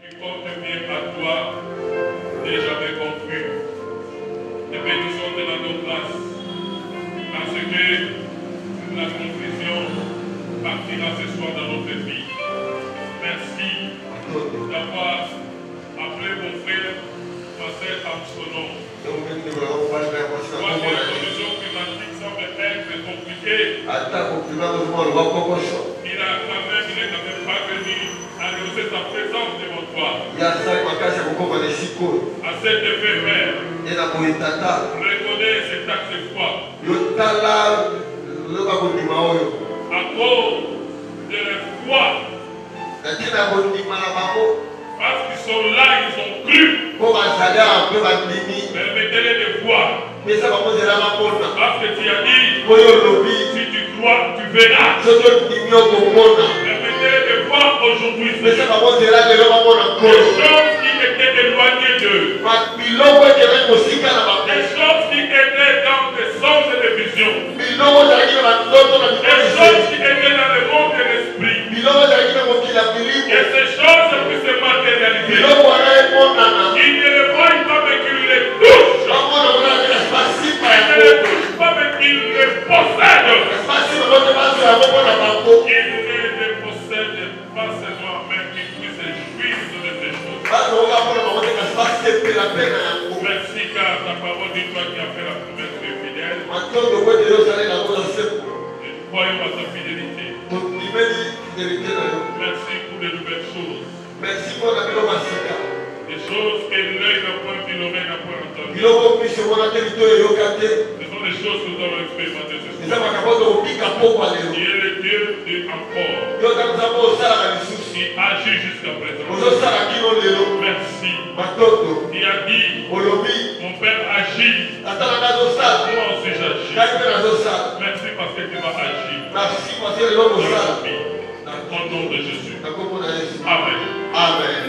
Tu portes bien à toi, déjà bien confus. Et bénissons dans nos places, parce que la confusion partira ce soir dans notre vie. Merci d'avoir appelé mon frère, Marcel Armstrong. Soit les conditions climatiques semblent être compliquées. Il n'a quand même pas venu annoncer sa présence devant toi. À cet effet, Père, reconnais cet acte de foi. À cause de la foi. Parce qu'ils sont là, ils ont cru. Permettez-les de voir. Parce que tu as dit, si tu crois, tu verras. Permettez-les de voir aujourd'hui. Des choses qui étaient éloignées d'eux. Des choses qui étaient dans des songes et des visions. Des choses qui étaient dans le monde de l'esprit. Et ces choses puissent se matérialiser. Ils ne les voient pas, mais qu'ils les touchent. Ils ne les touchent pas, mais qu'ils les possèdent. Qu'ils ne les possèdent pas seulement, mais qu'ils puissent jouir de ces choses. Merci car ta parole dit toi qui as fait la promesse de fidèle. Croyons à ta fidélité. Merci pour de nouvelles choses. Merci pour la des choses que l'œil n'a point vu, l'oreille n'a point entendu. Ce sont des choses que nous avons expérimentées ce soir. Il est le Dieu de encore. Qui agit jusqu'à présent. Merci. Qui a dit, mon Père agit. Moi aussi j'agis. Merci parce que tu vas agir. Au nom de Jésus. Amen. Amen.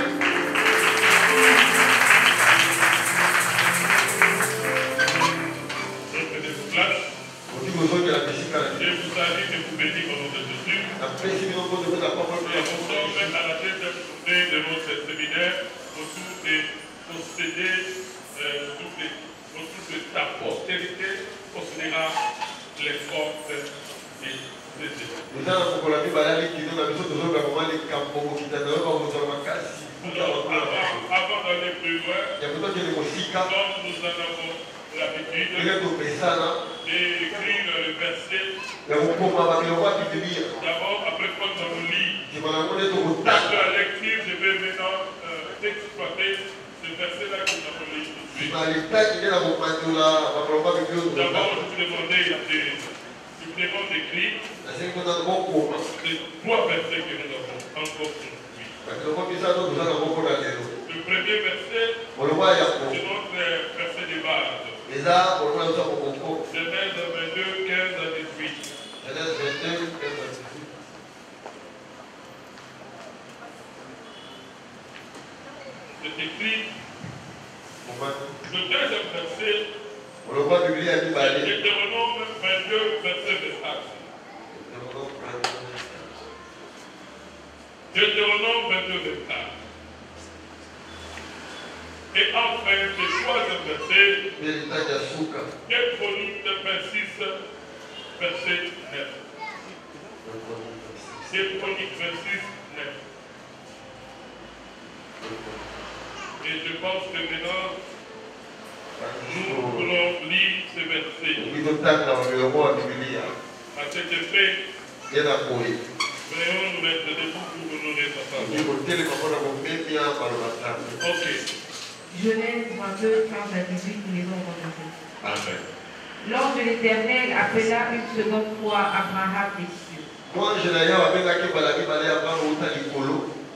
Je vous invite de vous bénir au nom de Jésus. Et nous sommes à la deuxième journée de notre séminaire autour de posséder autour de ta postérité possédera les forces de Dieu. Avant d'aller plus loin, comme nous en avons l'habitude d'écrire le verset, d'abord après quand nous allons lire la lecture, je vais maintenant exploiter ce verset-là que nous avons lu tout de suite. D'abord, je vous demandais d'écrire les trois versets que nous avons encore construits. Le premier verset, c'est notre verset de base. Genèse 22, 15 à 18. C'est écrit. Le deuxième verset, Deutéronome 22, verset 24. Deutéronome 22, 24. Et enfin, le troisième verset, Deutéronome 26, verset 9. Deutéronome 26, 9. Et je pense que maintenant, nous voulons lire ce verset. À cet effet, veuillons nous mettre debout pour honorer sa parole. Ok. Genèse 22, 15 à 18, nous lisons dans le texte. Amen. L'ange de l'Éternel appela une seconde fois Abraham des cieux.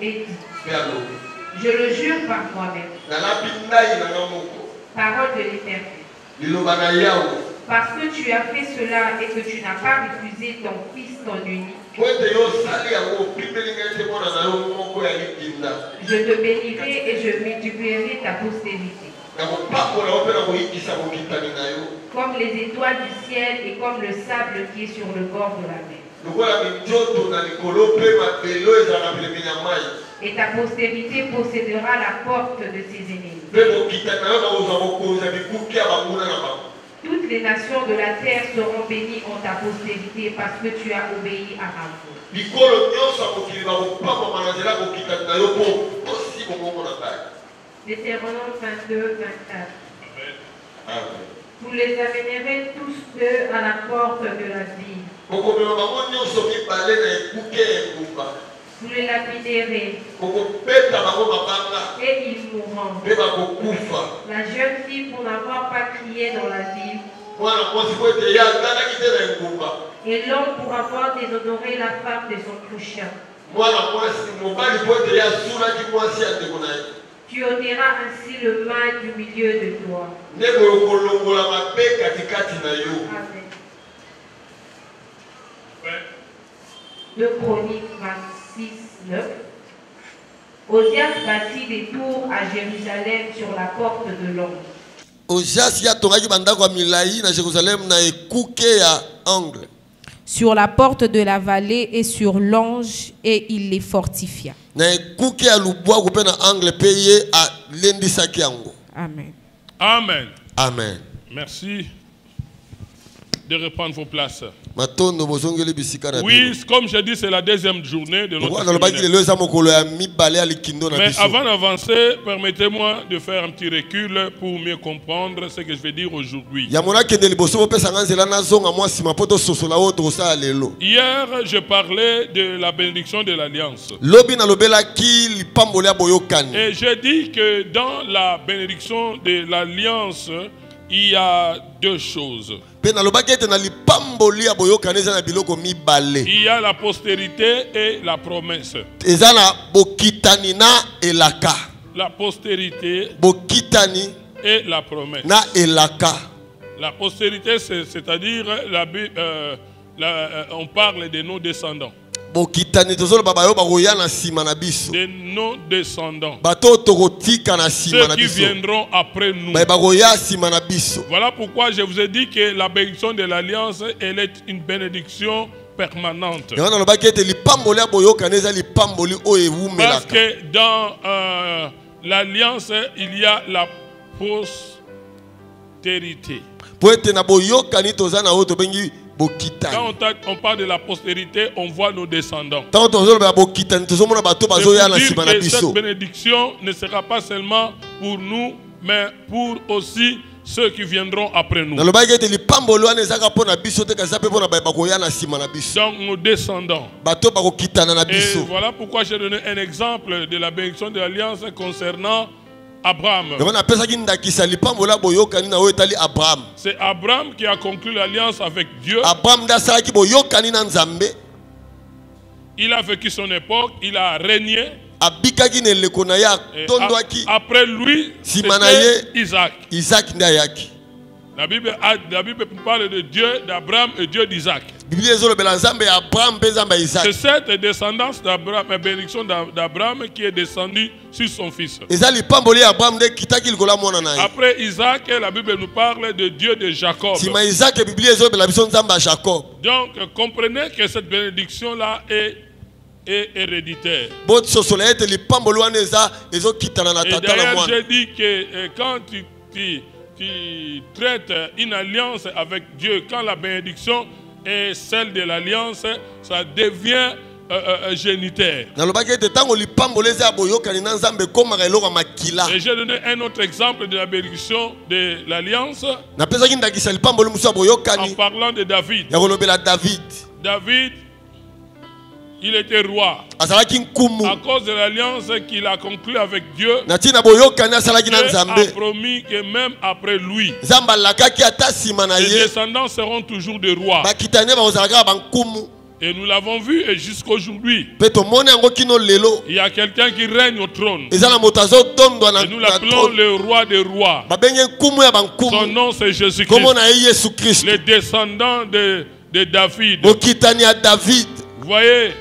Et dit, je le jure par moi-même. Parole de l'Éternel. Parce que tu as fait cela et que tu n'as pas refusé ton fils, ton unique, je te bénirai et je multiplierai ta postérité. Comme les étoiles du ciel et comme le sable qui est sur le bord de la mer. Et ta postérité possédera la porte de ses ennemis. Toutes les nations de la terre seront bénies en ta postérité parce que tu as obéi à ma voix. Deutéronome 22, 24. Vous les amènerez tous deux à la porte de la ville. Vous les lapiderez et ils mourront. La jeune fille, pour n'avoir pas crié dans la ville, et l'homme pour avoir déshonoré la femme de son prochain. Tu ôteras ainsi le mal du milieu de toi. Amen. 2 Chroniques 26, 9. Osias bâtit des tours à Jérusalem sur la porte de l'ombre. Sur la porte de la vallée et sur l'ange, et il les fortifia. Amen. Amen. Amen. Merci de reprendre vos places. Oui, comme je dis, c'est la deuxième journée de notre séminaire. Mais avant d'avancer, permettez-moi de faire un petit recul pour mieux comprendre ce que je vais dire aujourd'hui. Hier, je parlais de la bénédiction de l'Alliance. Et j'ai dit que dans la bénédiction de l'Alliance, il y a deux choses. Il y a la postérité et la promesse. La postérité et la promesse. La postérité, c'est-à-dire on parle de nos descendants. Des non-descendants. Ceux qui viendront après nous. Voilà pourquoi je vous ai dit que la bénédiction de l'Alliance, elle est une bénédiction permanente. Parce que dans l'Alliance, il y a la postérité. Quand on parle de la postérité, on voit nos descendants. Cette bénédiction ne sera pas seulement pour nous, mais pour aussi ceux qui viendront après nous. Donc nos descendants. Et voilà pourquoi j'ai donné un exemple de la bénédiction de l'Alliance concernant Abraham. C'est Abraham qui a conclu l'alliance avec Dieu. Il a vécu son époque, il a régné. Après lui, c'était Isaac. La Bible parle de Dieu d'Abraham et Dieu d'Isaac. C'est cette descendance d'Abraham, la bénédiction d'Abraham qui est descendue sur son fils. Après Isaac, la Bible nous parle de Dieu de Jacob. Donc comprenez que cette bénédiction-là est héréditaire. Et d'ailleurs, j'ai dit que quand tu traites une alliance avec Dieu, quand la bénédiction est celle de l'alliance, ça devient génitaire. Et j'ai donné un autre exemple de la bénédiction de l'alliance en parlant de David. David, il était roi. À cause de l'alliance qu'il a conclue avec Dieu, Dieu a promis que même après lui, les descendants seront toujours des rois. Et nous l'avons vu et jusqu'aujourd'hui, il y a quelqu'un qui règne au trône. Et nous l'appelons le roi des rois. Son nom c'est Jésus-Christ. Les descendants de David. Vous voyez,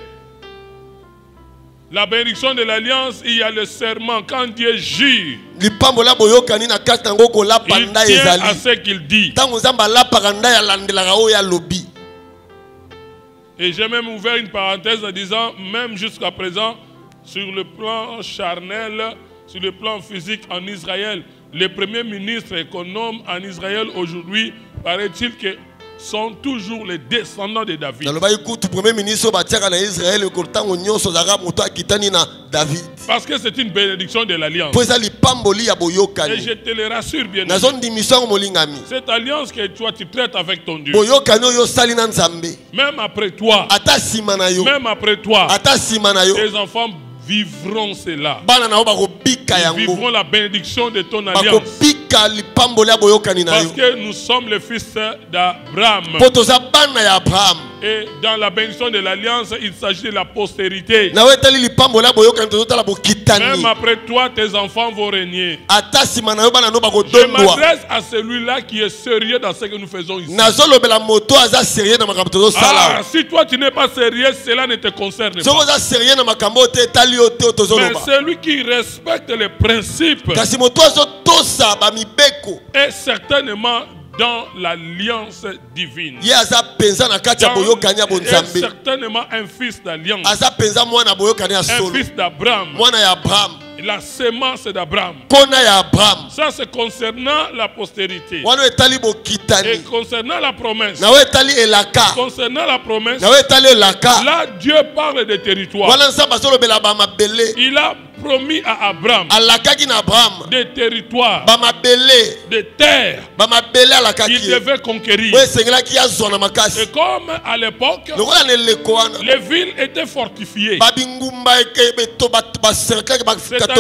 la bénédiction de l'alliance, il y a le serment. Quand Dieu jure, il tient à ce qu'il dit. Et j'ai même ouvert une parenthèse en disant, même jusqu'à présent, sur le plan charnel, sur le plan physique en Israël, les premiers ministres économes en Israël aujourd'hui, paraît-il que sont toujours les descendants de David. Parce que c'est une bénédiction de l'alliance. Et je te le rassure bien. Cette alliance que toi tu traites avec ton Dieu. Même après toi. Même après toi. Tes enfants vivront cela. Ils vivront la bénédiction de ton alliance. Parce que nous sommes les fils d'Abraham. Et dans la bénédiction de l'alliance, il s'agit de la postérité. Même après toi, tes enfants vont régner. Je m'adresse à celui-là qui est sérieux dans ce que nous faisons ici. Ah, si toi tu n'es pas sérieux, cela ne te concerne pas. Mais celui qui respecte les principes est certainement dans l'alliance divine. Est certainement un fils d'alliance. Un fils d'Abraham. La sémence d'Abraham. Ça c'est concernant la postérité. Et concernant la promesse. Concernant la promesse. Là Dieu parle des territoires. Il a promis à Abraham des territoires, des terres qu'il devait conquérir. Et comme à l'époque, les villes étaient fortifiées. C'est-à-dire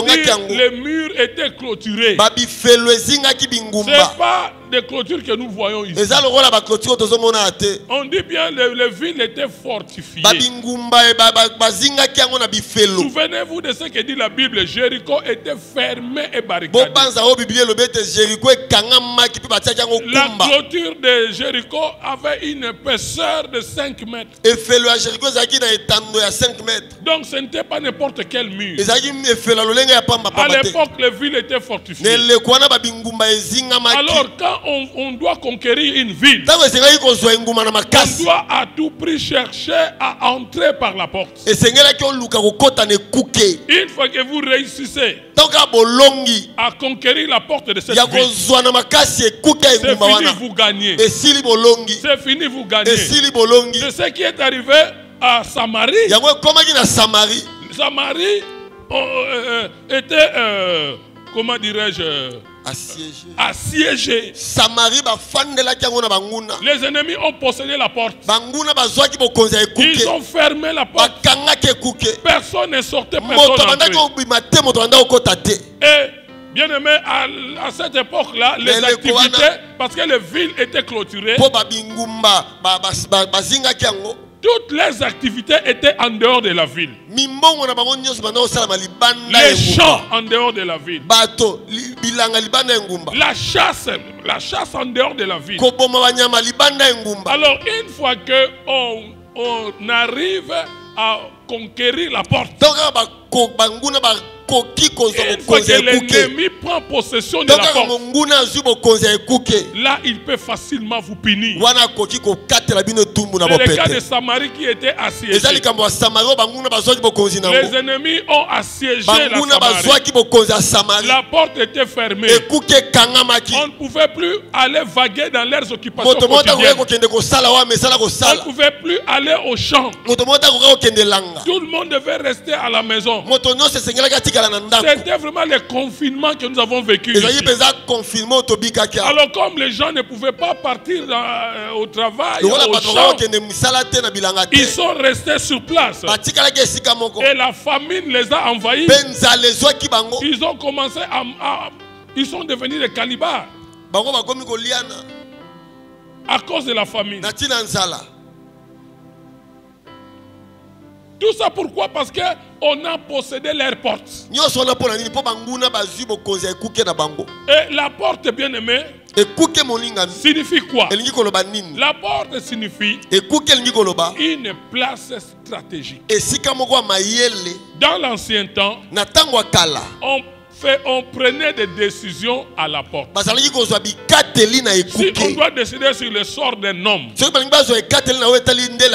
les murs étaient clôturés. C'est pas des clôtures que nous voyons ici. On dit bien les villes étaient fortifiées. Souvenez-vous de ce que dit la Bible. Jéricho était fermé et barricadé. La clôture de Jéricho avait une épaisseur de 5 mètres. Donc ce n'était pas n'importe quel mur. À l'époque, les villes étaient fortifiées. Alors quand on doit conquérir une ville, on doit à tout prix chercher à entrer par la porte. Une fois que vous réussissez à conquérir la porte de cette ville, c'est fini, vous gagnez. C'est fini, vous gagnez. C'est ce qui est arrivé à Samarie. Samarie était, comment dirais-je, assiégé. Les ennemis ont possédé la porte. Ils ont fermé la porte. Personne ne sortait, personne n'entrait. Et bien aimé, à cette époque-là, les activités, parce que les villes étaient clôturées, toutes les activités étaient en dehors de la ville. Les champs en dehors de la ville. La chasse en dehors de la ville. Alors une fois qu'on arrive à conquérir la porte, une fois que l'ennemi prend possession de la porte, là il peut facilement vous punir. C'est le cas de Samarie qui était assiégé. Les ennemis ont assiégé la Samarie. La porte était fermée. On ne pouvait plus aller vaguer dans leurs occupations quotidiennes. On ne pouvait plus aller au champ. Tout le monde devait rester à la maison. C'était vraiment le confinement que nous avons vécu ici. Alors comme les gens ne pouvaient pas partir au travail, au champ, ils sont restés sur place. Et la famine les a envahis. Ils ont commencé ils sont devenus des cannibales à cause de la famine. Tout ça pourquoi? Parce qu'on a possédé leurs portes. Et la porte, bien aimée, signifie quoi? La porte signifie une place stratégique. Dans l'ancien temps, on on prenait des décisions à la porte. Si on doit décider sur le sort d'un homme,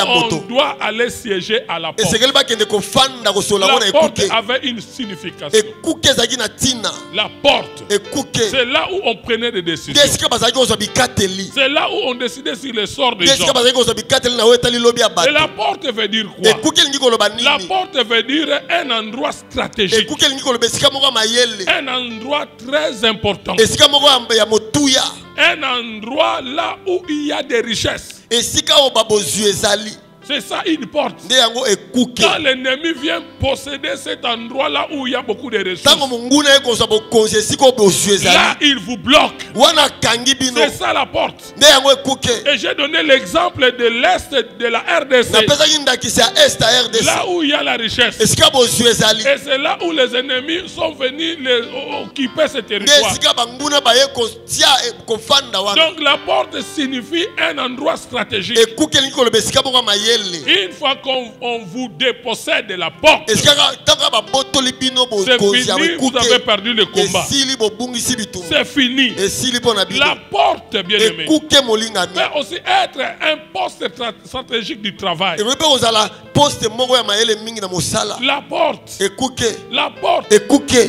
on doit aller siéger à la porte. La porte avait une signification. La porte, c'est là où on prenait des décisions. C'est là où on décidait sur le sort des gens. Et la porte veut dire quoi? La porte veut dire un endroit stratégique. Un endroit très important. Un endroit là où il y a des richesses. C'est ça une porte. Quand l'ennemi vient posséder cet endroit-là où il y a beaucoup de ressources, là il vous bloque. C'est ça la porte. Et j'ai donné l'exemple de l'Est de la RDC. Là où il y a la richesse. Et c'est là où les ennemis sont venus occuper ce territoire. Donc la porte signifie un endroit stratégique. Une fois qu'on vous dépossède de la porte, c'est fini, vous avez perdu le combat. C'est fini. La porte, bien aimé, peut aussi être un poste stratégique du travail. La porte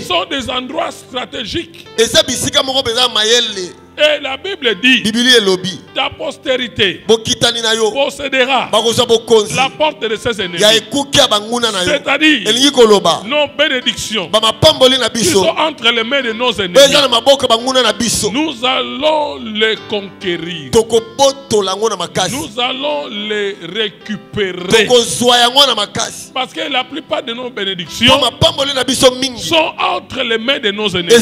sont des endroits stratégiques. Et la Bible dit, ta postérité possédera la porte de ses ennemis. C'est-à-dire, nos bénédictions qui sont entre les mains de nos ennemis, nous allons les conquérir. Nous allons les récupérer. Parce que la plupart de nos bénédictions sont entre les mains de nos ennemis.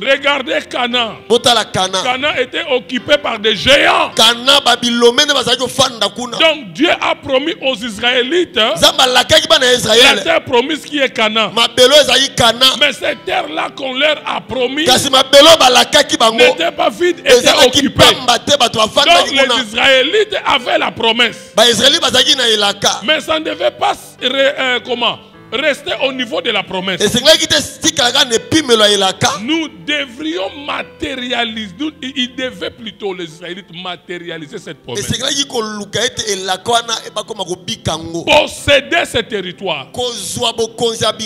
Regardez Canaan. Canaan était occupé par des géants. Donc Dieu a promis aux Israélites la terre promise qui est Canaan. Mais cette terre-là qu'on leur a promis n'était pas vide, était occupée. Donc les Israélites avaient la promesse. Mais ça ne devait pas rester au niveau de la promesse. Nous devrions matérialiser, ils devaient plutôt, les Israélites, matérialiser cette promesse. Posséder ce territoire.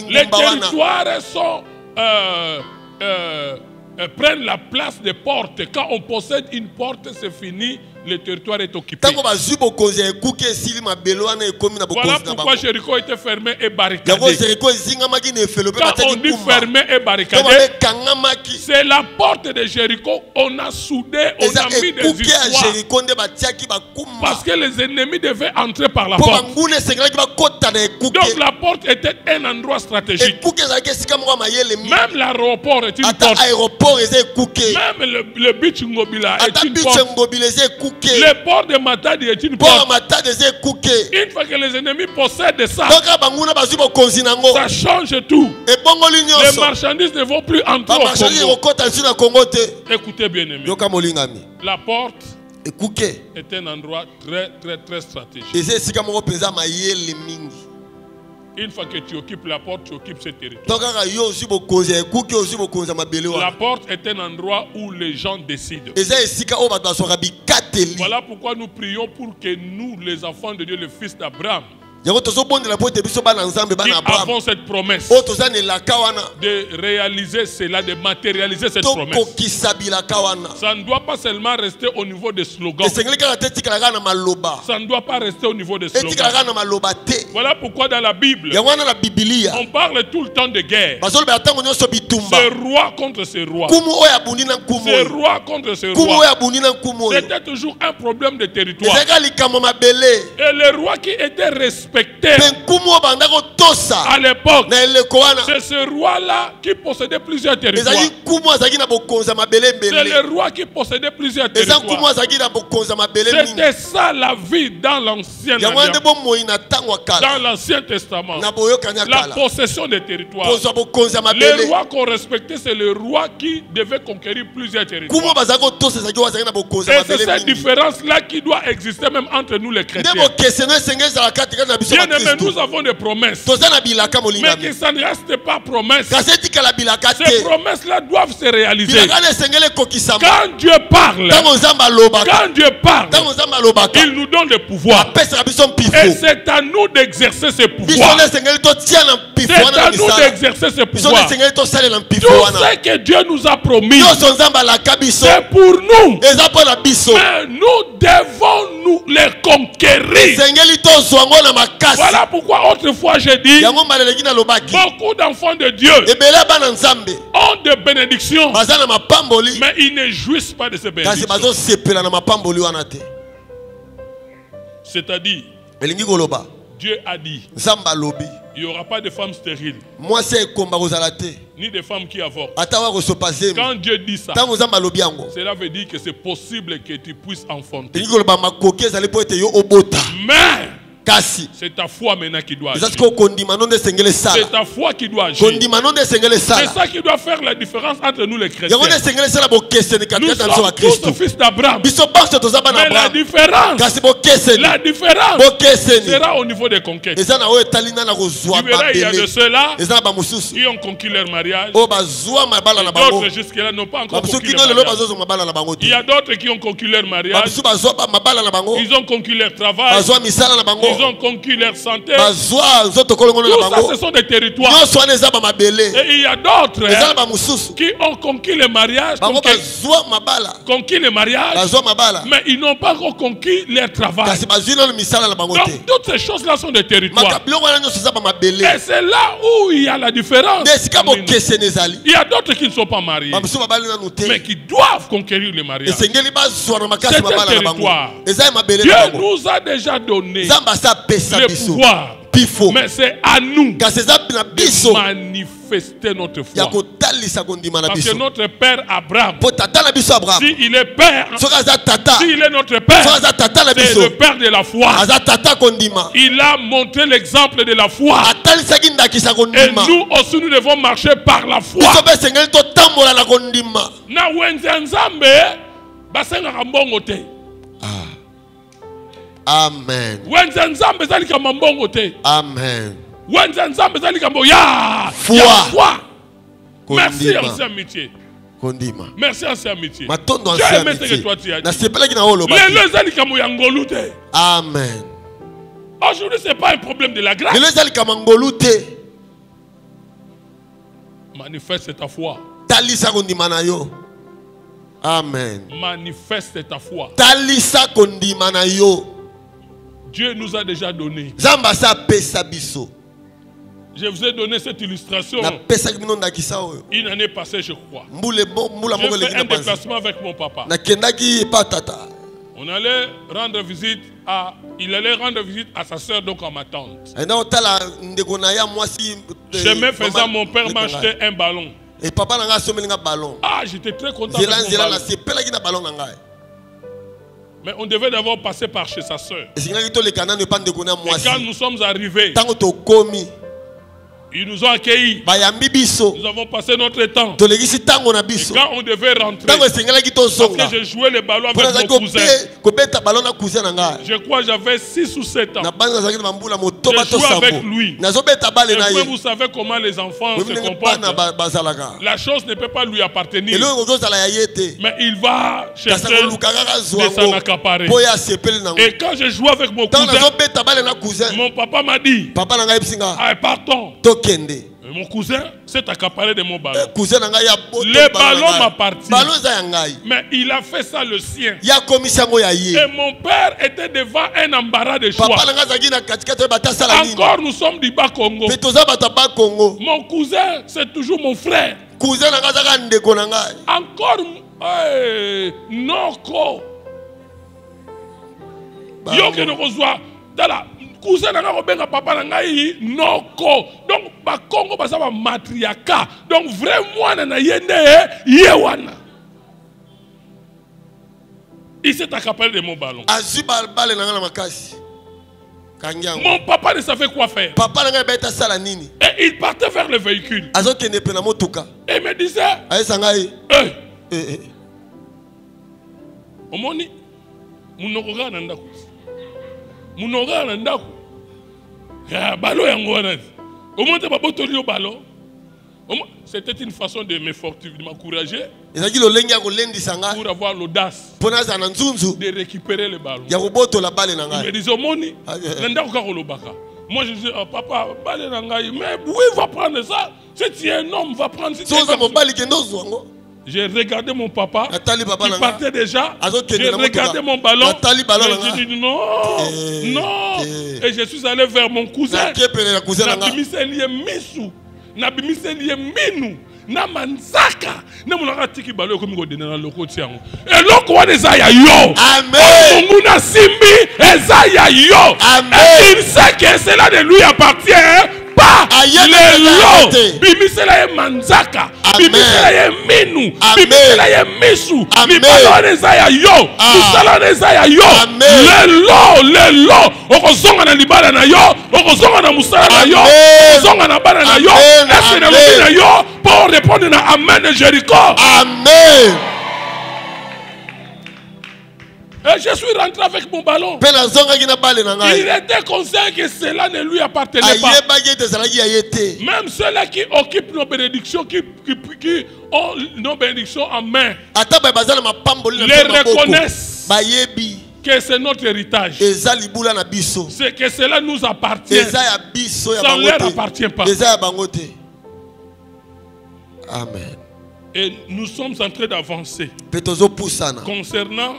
Les territoires sont prennent la place des portes. Quand on possède une porte, c'est fini. Le territoire est occupé. Voilà pourquoi Jéricho était fermé et barricadé. Quand on dit fermé et barricadé, c'est la porte de Jéricho. On a soudé, on a mis des histoires. Parce que les ennemis devaient entrer par la porte. Donc la porte était un endroit stratégique. Même l'aéroport est une porte. Même le beach Ngobila est une porte. Le port de Matadi est une porte. Une fois que les ennemis possèdent ça, ça change tout. Les marchandises ne vont plus entrer au Congo. Écoutez bien aimé. La porte est un endroit très très très stratégique. Une fois que tu occupes la porte, tu occupes ce territoire. La porte est un endroit où les gens décident. Voilà pourquoi nous prions pour que nous, les enfants de Dieu, le fils d'Abraham, qui avons cette promesse de réaliser cela, de matérialiser cette promesse. Ça ne doit pas seulement rester au niveau des slogans. Ça ne doit pas rester au niveau des slogans. Voilà pourquoi dans la Bible, on parle tout le temps de guerre. Ce roi contre ce roi. Ce roi contre ce roi. C'était toujours un problème de territoire. Et le roi qui était respecté à l'époque, c'est ce roi-là qui possédait plusieurs territoires. C'est le roi qui possédait plusieurs territoires. C'était ça la vie dans l'Ancien dans l'Ancien Testament. La possession des territoires. Le roi qu'on respectait, c'est le roi qui devait conquérir plusieurs territoires. Et c'est cette différence-là qui doit exister même entre nous les chrétiens. Bien-aimés, nous avons des promesses. Mais que ça ne reste pas promesse. Ces promesses-là doivent se réaliser. Quand Dieu parle, il nous donne le pouvoir. Et c'est à nous d'exercer ce pouvoir. C'est à nous d'exercer ce pouvoir. Tout ce que Dieu nous a promis, c'est pour nous. Mais nous devons nous les conquérir. Voilà pourquoi autrefois j'ai dit, beaucoup d'enfants de Dieu ont des bénédictions, mais ils ne jouissent pas de ces bénédictions. C'est-à-dire, Dieu a dit, il n'y aura pas de femmes stériles, ni de femmes qui avortent. Quand Dieu dit ça, cela veut dire que c'est possible que tu puisses enfanter. Mais c'est ta foi maintenant qui doit agir. C'est ta foi qui doit agir. C'est ça qui doit faire la différence entre nous les chrétiens. Nous sommes tous fils d'Abraham. Mais la différence sera au niveau des conquêtes. Tu verras, il y a de ceux-là qui ont conquis leur mariage. D'autres jusque-là n'ont pas encore conquis leur mariage. Il y a d'autres qui ont conquis leur mariage. Ils ont conquis leur travail. Ils ont conquis leur santé. Tout ça, ce sont des territoires. Et il y a d'autres qui ont conquis le mariage, conquis le mariage, mais ils n'ont pas encore conquis leur travail. Donc toutes ces choses-là sont des territoires. Et c'est là où il y a la différence. Il y a d'autres qui ne sont pas mariés, mais qui doivent conquérir le mariage. C'est un territoire. Dieu nous a déjà donné le pouvoir, mais c'est à nous de manifester notre foi. Parce que notre père Abraham, s'il est père, s'il est notre père, c'est le père de la foi. Il a montré l'exemple de la foi. Et nous aussi, nous devons marcher par la foi. Na wenze nzambe basenga mbongo te. Amen. Amen. Foi. Merci ancien amitié. Merci ancien amitié. Dieu aime ce que toi tu as dit. Amen. Aujourd'hui, ce n'est pas un problème de la grâce. Manifeste ta foi. Amen. Manifeste ta foi. Dieu nous a déjà donné. Je vous ai donné cette illustration une année passée, je crois. J'ai fait un déplacement avec mon papa. On allait rendre visite à... Il allait rendre visite à sa soeur, donc à ma tante. Chemin faisant, mon père m'a acheté un ballon. Ah, j'étais très content avec mon ballon. Mais on devait d'abord passer par chez sa soeur. Et quand nous sommes arrivés, ils nous ont accueillis. Nous avons passé notre temps. Et quand on devait rentrer, parce que je jouais le ballon avec mon cousin. Je crois que j'avais 6 ou 7 ans. Je jouais avec lui. Et vous savez comment les enfants se comportent. La chose ne peut pas lui appartenir. Mais il va chercher de s'en accaparer. Et quand je jouais avec mon cousin, mon papa m'a dit, allez, partons. Mon cousin s'est accaparé de mon ballon. Le ballon m'appartient. Mais il a fait ça le sien. Et mon père était devant un embarras de choix. Encore nous sommes du bas Congo. Mon cousin, c'est toujours mon frère. Encore Noko. Yo que nous reçoit dans la cousin nanga kobenga papa nanga Noko. Donc ba Congo basa ba matriarcat. Donc vrai mwana na yende yewana. Il s'est accaparé de mon ballon. Mon papa ne savait quoi faire. Et il partait vers le véhicule. Et il me disait, Omoni, munokogana ndaku. Munokogana ndaku. Ballon yango. Au moins tu vas pas au ballon. C'était une façon de m'encourager pour avoir l'audace de récupérer le ballon. Il me disait, Moni, moi je dis, papa, mais oui, va prendre ça. Si tu es un homme, va prendre ça. J'ai regardé mon papa qui partait déjà. J'ai regardé mon ballon. J'ai dit non, non. Et je suis allé vers mon cousin. Nabimiseli minu na manzaka na mulaka tiki balo ko mi ko denana lokoti yango eloko wana eza ya yo. Amen. Muna simbi eza ya yo. Amen. Il sait que cela de lui appartient pas. Lelo bimisela ye manzaka bimisela ye minu bimisela ye misu libalo wana eza ya yo. Musala wana eza ya yo. Lelo okozonga na libala na yo okozonga na musala na yo okozonga na bana na yo. Pour répondre à Amen de Jéricho. Amen. Et je suis rentré avec mon ballon. Il était conscient que cela ne lui appartenait pas. Même ceux-là qui occupent nos bénédictions, qui ont nos bénédictions en main, les reconnaissent que c'est notre héritage. C'est que cela nous appartient. Ça ne leur appartient pas. Amen. Et nous sommes en train d'avancer concernant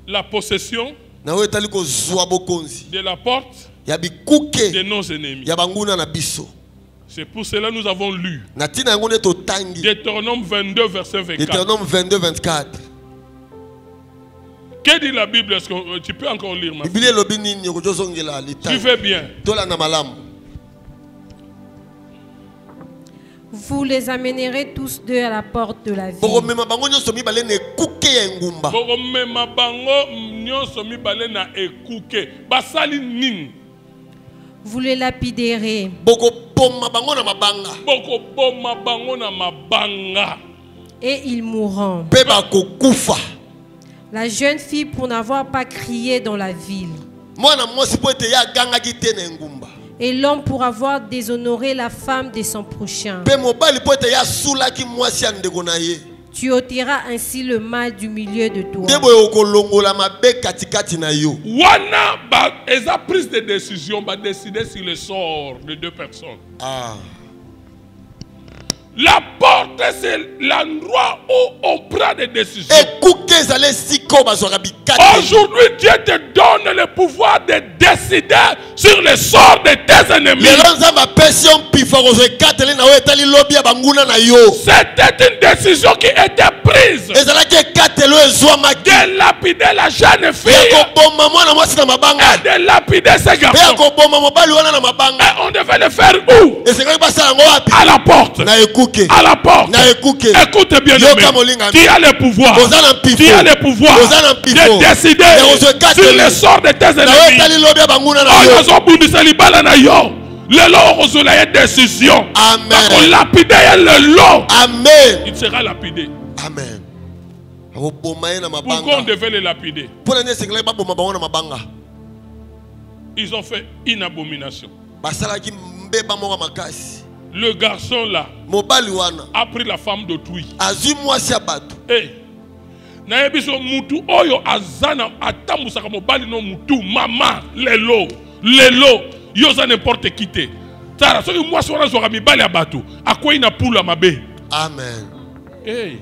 la possession de la porte de nos ennemis. C'est pour cela que nous avons lu Deutéronome 22, verset 24. Que dit la Bible? Est-ce que tu peux encore lire ma Bible? Tu fais bien. Vous les amènerez tous deux à la porte de la ville. Vous les lapiderez. Et ils mourront. La jeune fille pour n'avoir pas crié dans la ville. Et l'homme pour avoir déshonoré la femme de son prochain. Tu ôteras ainsi le mal du milieu de toi. Wana eza prise de décision va décider sur le sort de deux personnes. La porte, c'est l'endroit où on prend des décisions. Aujourd'hui, Dieu te donne le pouvoir de décider sur le sort de tes ennemis. C'était une décision qui était prise de lapider la jeune fille et de lapider ses garçons. Et on devait le faire où? À la porte. À la porte. Écoute bien, qui a le pouvoir de décider sur le sort de tes ennemis. Décision. Amen. Il sera lapidé. Amen. Pourquoi on devait le lapider? Ils ont fait une abomination. Le garçon là a pris la femme d'autrui. Hey. Naebiso mutu oyo azana atambusaka mobali no mutu mama lelo yoza n'importe qui te. Tara soki moi sona zoka mibali ya bato akwei na pula mabe. Amen. Hey.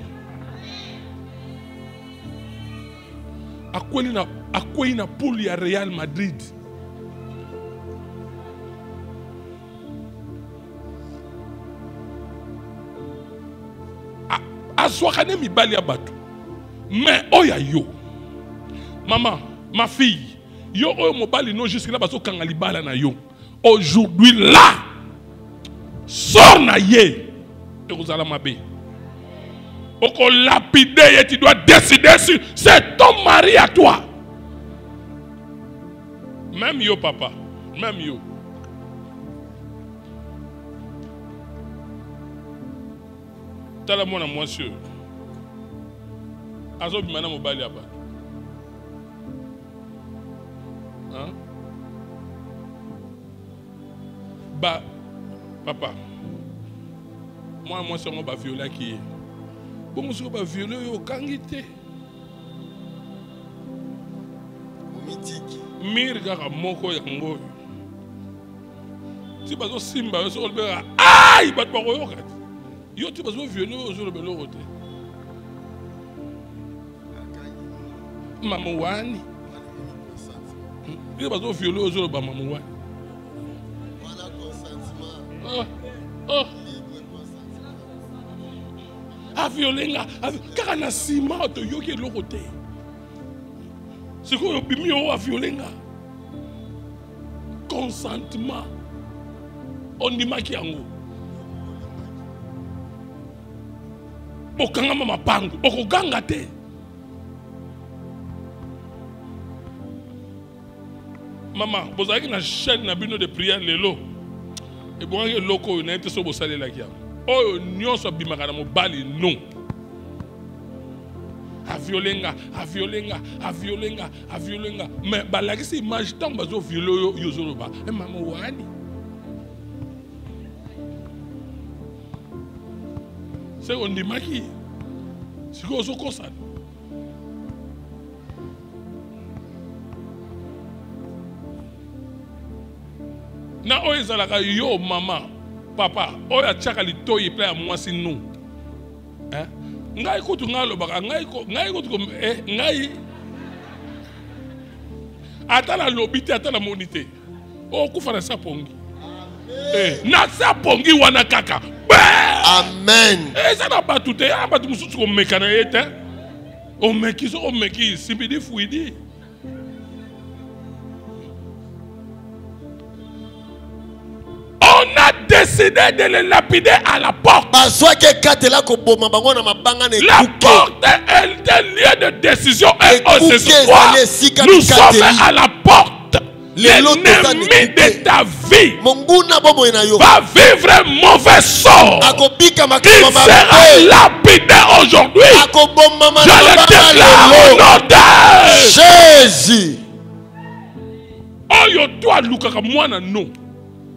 Akwei na pula ya Real Madrid. Azwakane mibali ya bato. Mais oya yo. Maman, ma fille, yo oyo mobali no jusque là baso kanga libala na yo. Aujourd'hui là, sors na ye. Et vous allez m'abe. Oko lapide et tu dois décider si c'est ton mari à toi. Même yo papa, même yo. Tala mwana monsieur. Azo bimana mobali aba. Hein? Bah, papa, moi, c'est moi, violer qui est. Bon, moi, c'est violer au kangité. Mirga moko yango. Si bazo simba bazo olbera aïe bat pas royokat. Yo tu bazo violer aujourd'hui belo roté. Maman wani. Yo bazo violer aujourd'hui ba maman wani. A violenga, car na sima to yo ke lo roté. C'est quoi le bimio à violenga? Consentement. On dit makiango. Okanga mama pango. Okoganga te. Maman, vous avez une chaîne de prière lelo. Et bon, il y a loko na été so bosale la kia. Oh, nyonso bimaka na mobali non. A violenga. Mais balaki image tant bazo violo yozoloba. Et maman wani. C'est on dit maki. C'est quoi ça comme ça? Na oyezalaka yo maman, papa, oya tchaka litoyi plein à moi si nous. Hein? Ngai kutu ngalo baka ngai kutu comme ngai atala lobité atala monité o kufana sa pongi na sa pongi wana kaka Amen. Ça n'a pas tout été ba tu mususu ko mekana yete o meki sibidi fuidi. On a décidé de le lapider à la porte. La porte est un lieu de décision et ce soir, nous sommes à la porte. L'ennemi de ta vie va vivre un mauvais sort. Il sera lapidé aujourd'hui. Je le déclare au nom de Jésus. Oh, yo toi, Luka, moi, non.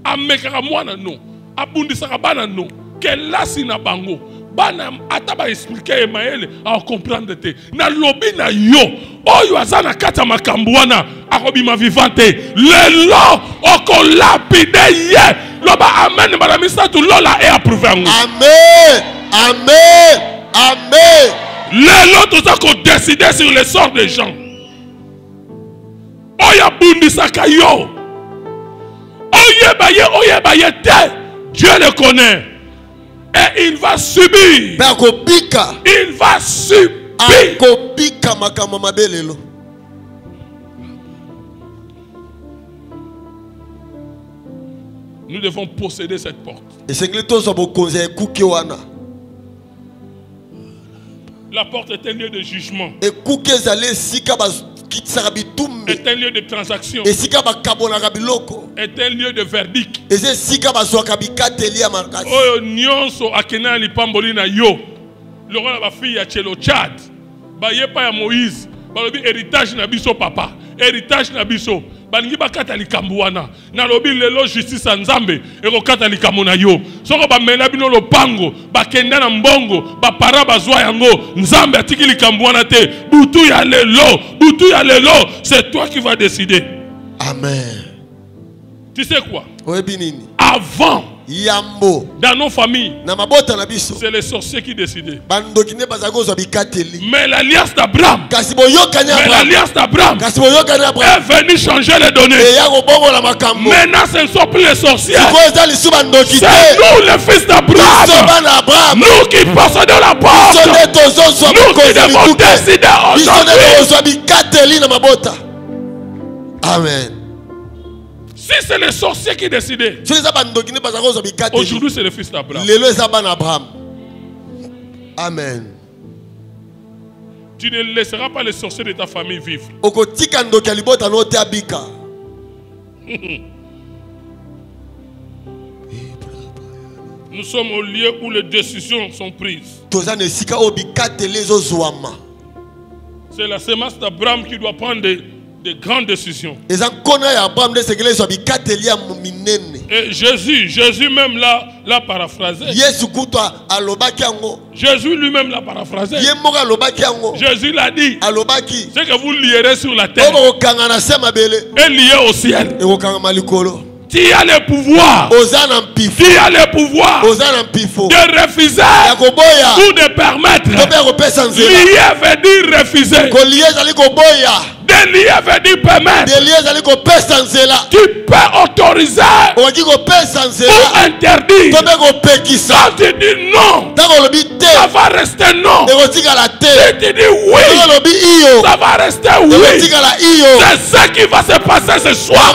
Amekaka mwana no abundisaka bana no kelasi na bango bana ataba expliquer emaele a comprendre te na lobi na yo oyo azana kata makambo wana akobima vivante lelo okolapide ye loba amen bana misatu lola et approuvé ngo amen amen amen lelo toza ko décider sur le sort des gens oyo abundisaka yo Dieu le connaît et il va subir. Il va subir. Nous devons posséder cette porte. La porte est un lieu de jugement. Est un lieu de transaction. Est un lieu de verdict. Oh, nyonso akena lipamboli na yo. Lokola ba fille ya Chelo Chad. Ba yepa ya Moïse. Ba lobi héritage na biso papa. Héritage na biso. Balingi bakata likambo wana. Na lobi lelo justice ya Nzambe ekokata likambo na yo. Soko ba mena bino lopango, ba kenda na mbongo, ba para bazwa yango. Nzambe atiki likambo wana te. Butu ya lelo, c'est toi qui vas décider. Amen. Tu sais quoi? Avant, dans nos familles, c'est les sorciers qui décidaient. Mais l'alliance d'Abraham est venue changer les données. Maintenant, ce ne sont plus les sorciers. C'est nous, les fils d'Abraham. Nous qui possédons la porte. Nous qui devons décider aujourd'hui. Amen. Si c'est les sorciers qui décidaient, aujourd'hui c'est le fils d'Abraham. Amen. Tu ne laisseras pas les sorciers de ta famille vivre. Nous sommes au lieu où les décisions sont prises. C'est la semence d'Abraham qui doit prendre des grandes décisions. Et Jésus même l'a paraphrasé. Jésus lui-même l'a paraphrasé. Jésus l'a dit. Ce que vous lierez sur la terre est lié au ciel. Tu as le pouvoir. Tu as le pouvoir de refuser ou de permettre. Lier veut dire refuser. Délier veut dire permettre. Tu peux autoriser ou interdire. Quand tu dis non, ça va rester non. Si tu dis oui, ça va rester oui. C'est ce qui va se passer ce soir.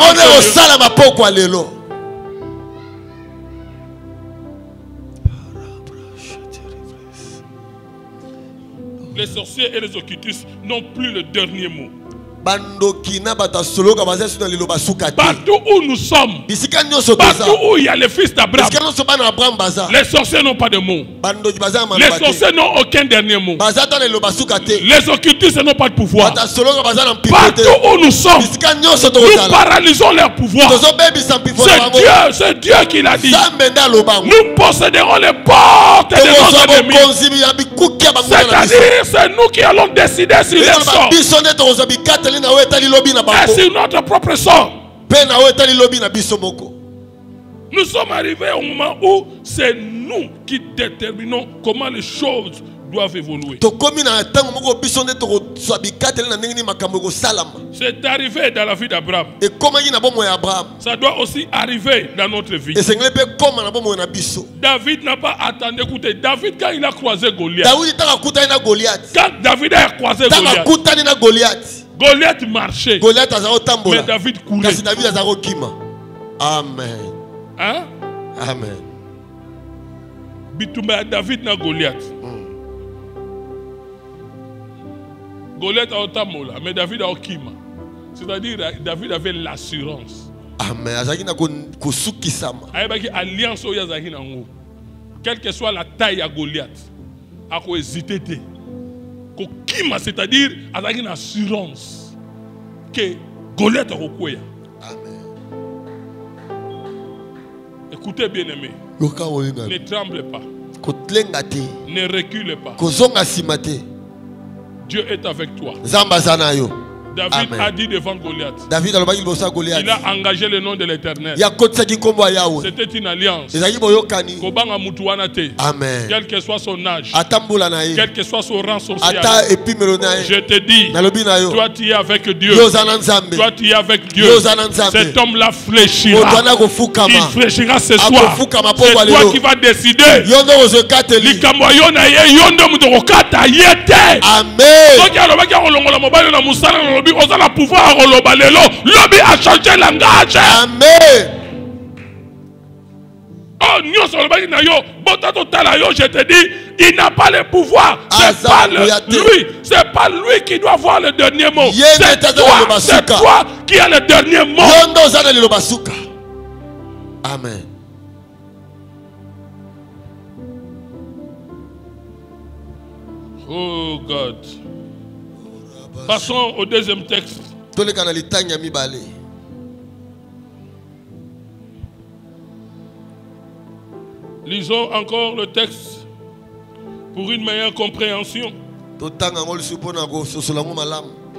Les sorciers et les occultistes n'ont plus le dernier mot. Partout où nous sommes, partout où il y a les fils d'Abraham, les sorciers n'ont pas de mots. Les sorciers n'ont aucun dernier mot. Les occultistes n'ont pas de pouvoir. Partout où nous sommes, nous paralysons leur pouvoir. C'est Dieu qui l'a dit. Nous posséderons les portes de nos ennemis. C'est-à-dire, c'est nous qui allons décider si leur sort et sur notre propre sort. Nous sommes arrivés au moment où c'est nous qui déterminons comment les choses doivent évoluer. C'est arrivé dans la vie d'Abraham. Ça doit aussi arriver dans notre vie. David n'a pas attendu. Écoutez, David, quand il a croisé Goliath, quand David a croisé Goliath marchait, mais David courait. Amen. Hein? Amen. Bitumba David na Goliath. Goliath a otamola, mais David a okima. C'est-à-dire David avait l'assurance. Amen. Alliance au yazaki nango. Quelle que soit la taille à Goliath, à quoi hésiter. Kokima, c'est-à-dire avec une assurance que Goliath a okuya. Amen. Écoutez bien aimé. Ne tremblez pas. Ne reculez pas. Dieu est avec toi. David a dit devant Goliath. Il a engagé le nom de l'Éternel. C'était une alliance. Amen. Quel que soit son âge, quel que soit son rang social, je te dis, toi tu es avec Dieu. Toi tu es avec Dieu. Cet homme-là fléchira. Il fléchira ce soir. C'est toi qui vas décider. Amen. On a le pouvoir lobby a changé le langage. Amen. Oh, je te dis, il n'a pas le pouvoir. C'est pas lui. C'est pas lui qui doit avoir le dernier mot. C'est toi qui as le dernier mot. Amen. Oh God. Passons au deuxième texte. Lisons encore le texte pour une meilleure compréhension.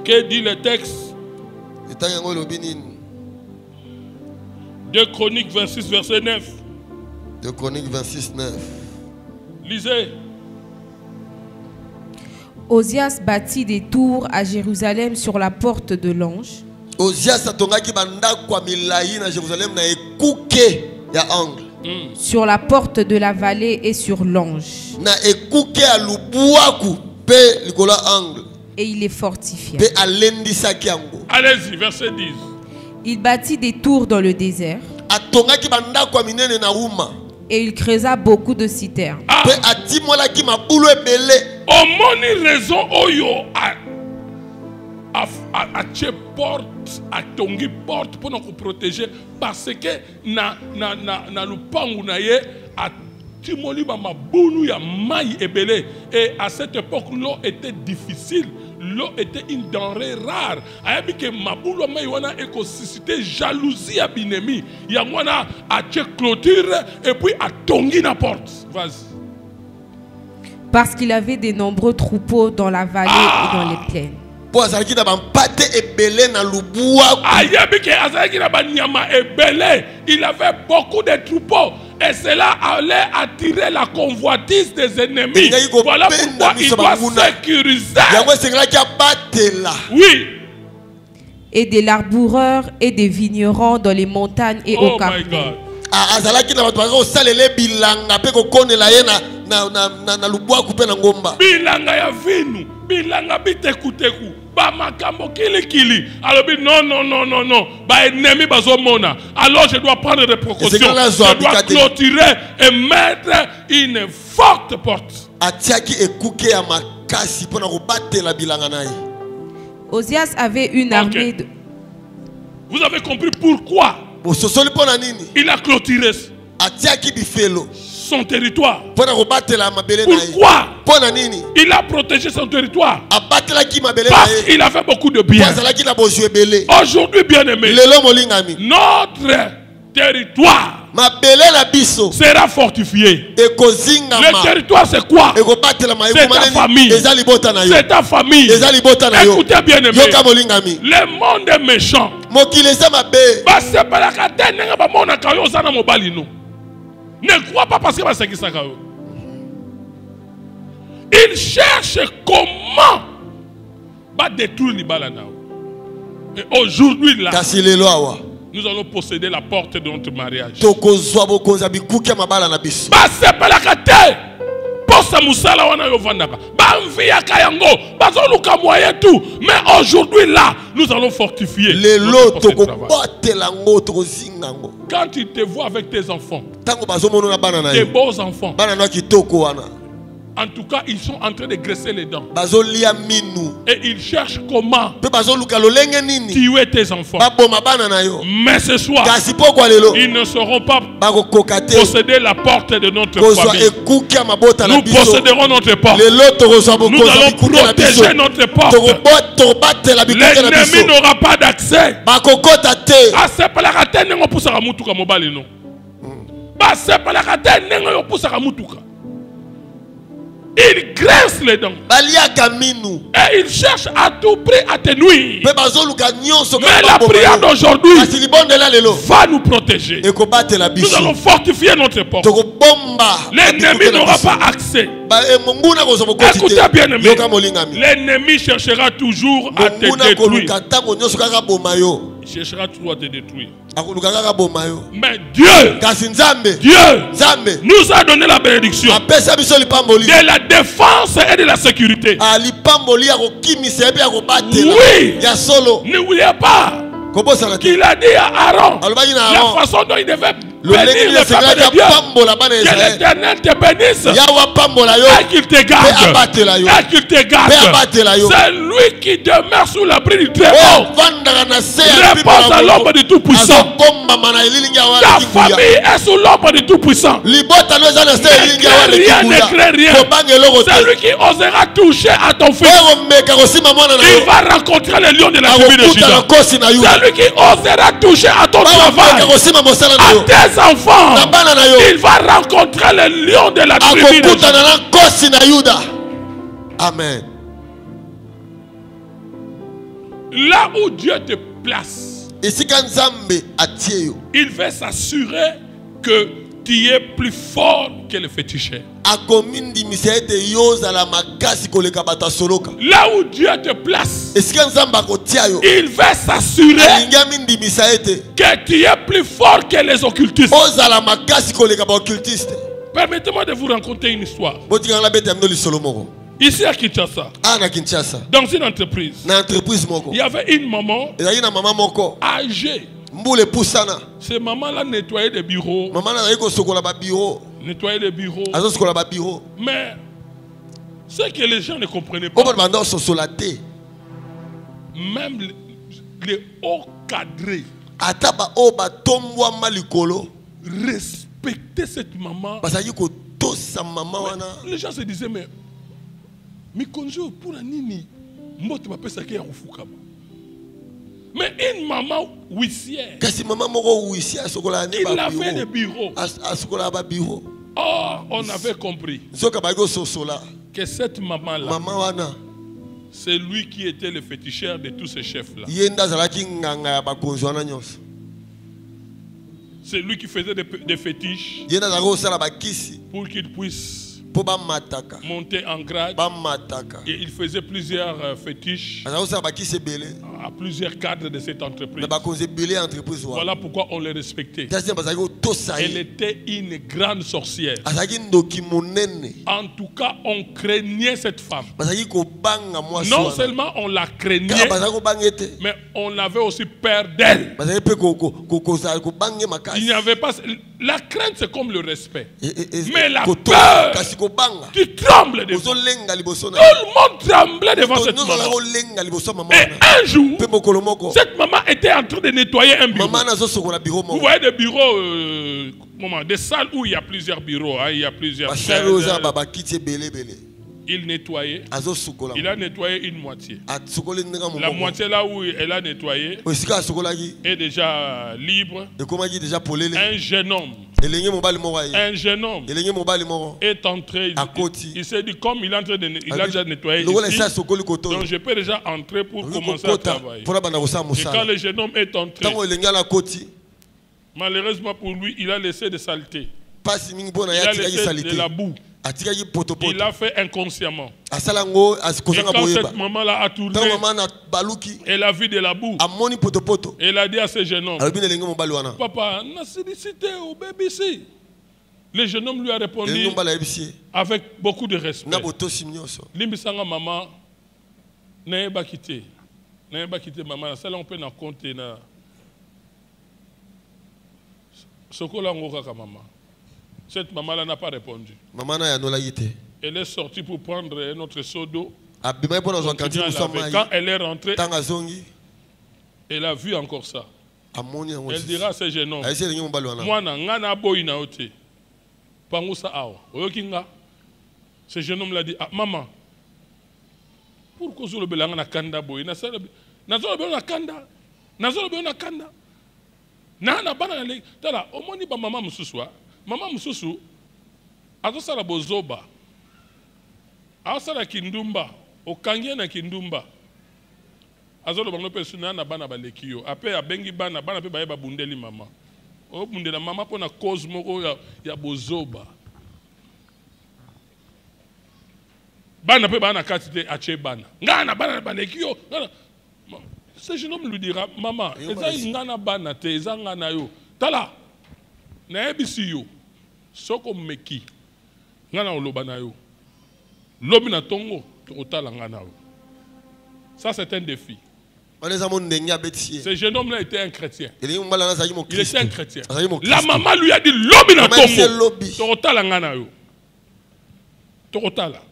Que dit le texte? 2 Chroniques 26, verset 9. 2 Chroniques 26, 9. Lisez. Osias bâtit des tours à Jérusalem sur la porte de l'ange. Sur la porte de la vallée et sur l'ange. Et il les fortifia. Allez-y, verset 10. Il bâtit des tours dans le désert. Et il creusa beaucoup de citernes. Au moni raison oyo a porte a tongi porte pour nous protéger parce que na lupangu na ye a timoli ba mabulu ya mai ebele et à cette époque l'eau était difficile l'eau était une denrée rare. Ayabi que mabulo maywana eko suscité jalousie à binemi. Yangwana a clôture et puis a tongi na porte. Vas-y. Parce qu'il avait de nombreux troupeaux dans la vallée et dans les plaines. Il avait beaucoup de troupeaux et cela allait attirer la convoitise des ennemis. Voilà pourquoi il doit sécuriser. Oui. Et des laboureurs et des vignerons dans les montagnes et au Carmel. Bilanga ya vinu, bilanga bitekuteku, ba makambo kili. Alors non. Ba ennemi bazomona. Alors je dois prendre des précautions. Je dois clôturer et mettre une forte porte. Osias avait une armée de... Vous avez compris pourquoi il a clôturé son territoire. Pourquoi il a protégé son territoire? Parce qu'il a fait beaucoup de bien. Aujourd'hui, bien aimé, notre territoire sera fortifié. Le territoire, c'est quoi? C'est ta famille. C'est ta famille. Écoutez bien aimé, le monde est méchant. Ne crois pas parce que c'est ça. Il cherche comment détruire les balanao. Et aujourd'hui là, nous allons posséder la porte de notre mariage. Mais aujourd'hui là, nous allons fortifier. Quand tu te vois avec tes enfants, tes beaux enfants, en tout cas, ils sont en train de graisser les dents. Et ils cherchent comment tuer tes enfants. Mais ce soir, ils ne sauront pas posséder la porte de notre famille. Nous posséderons notre porte. Nous allons protéger notre porte. L'ennemi n'aura pas d'accès. Il graisse les dents. Et il cherche à tout prix à te nuire. Mais la prière d'aujourd'hui va nous protéger. Nous allons fortifier notre porte. L'ennemi n'aura pas accès. Écoutez bien aimé, l'ennemi cherchera toujours à te détruire. Il cherchera toujours à te détruire. Mais Dieu nous a donné la bénédiction de la défense et de la sécurité. Oui, n'oubliez pas qu'il a dit à Aaron la façon dont il devait bénir le peuple de Dieu. Que l'Éternel te bénisse et qu'il te garde. C'est lui qui demeure sous l'abri du Très-Haut. Repose à l'ombre du Tout-Puissant. Ta famille est sous l'ombre du Tout-Puissant. Rien ne crée rien. Celui qui osera toucher à ton fils, il va rencontrer le lion de la tribu de Juda. Celui qui osera toucher à ton travail, à tes enfants, il va rencontrer le lion de la tribu de Juda. Amen. Là où Dieu te place, il veut s'assurer que tu es plus fort que le féticheur. Là où Dieu te place, il veut s'assurer que tu es plus fort que les occultistes. Permettez-moi de vous raconter une histoire. Ici à Kinshasa, dans une entreprise, il y avait une maman âgée. Ces mamans-là nettoyaient les bureaux. Nettoyaient les bureaux. Mais ce que les gens ne comprenaient pas, même les hauts cadrés respectaient cette maman. Les gens se disaient, mais Mikonjo, pour la nini, Mais une maman huissière, il a fait des bureaux. Oh, on avait compris que cette maman-là, c'est lui qui était le féticheur de tous ces chefs-là. C'est lui qui faisait des fétiches pour qu'ils puissent monter en grade. Et il faisait plusieurs fétiches à plusieurs cadres de cette entreprise. Voilà pourquoi on les respectait. Elle était une grande sorcière. En tout cas, on craignait cette femme. Non seulement on la craignait, mais on avait aussi peur d'elle. Il n'y avait pas... La crainte, c'est comme le respect. Mais la peur, tu trembles devant. Tout le monde tremblait devant cette maman. Et un jour, cette maman était en train de nettoyer un bureau. Vous voyez des bureaux, des salles où il y a plusieurs bureaux. Hein, il y a plusieurs chaises. Il nettoyait. Il a nettoyé une moitié. La moitié là où elle a nettoyé est déjà libre. Un jeune homme est entré. Il s'est dit, comme il est en train il a déjà nettoyé ici, donc je peux déjà entrer pour commencer à travailler. Et quand le jeune homme est entré, malheureusement pour lui, il a laissé des saletés. Il a laissé de la boue. Il l'a fait inconsciemment. Et quand cette maman-là a tourné, elle a vu de la boue. Elle a dit à ce jeune homme, papa, on a sollicité au bébé ici. Le jeune homme lui a répondu avec beaucoup de respect. Limbisanga maman, n'a pas quitté maman. Ça là on peut en compter na. Sokola ngoka maman. Cette maman-là n'a pas répondu. Elle est sortie pour prendre un autre seau d'eau. Quand elle est rentrée, elle a vu encore ça. Elle dira à ce jeune homme, moi, ce jeune homme l'a dit, ah, maman, pourquoi vous avez un kanda boy? Maman Moussou, azosala bozoba, azosala kindumba, okangie na kindumba, azolo bango persona na bana balekio, ape abengi bana pe baye babundeli mama, o bundela mama pona cause moko ya bozoba, bana pe bana katite ache bana, ngana bana balekio, ce jeune homme lui dira, maman, eza ngana bana te, eza ngana yo, tala, na ebisi yo. Soko meki ngana olobana yo lobi na tongo totala ngana yo. Ça c'est un défi. Ce jeune homme là était un chrétien. Il était un chrétien. La maman lui a dit lobi na tongo totala ngana yo. Totala.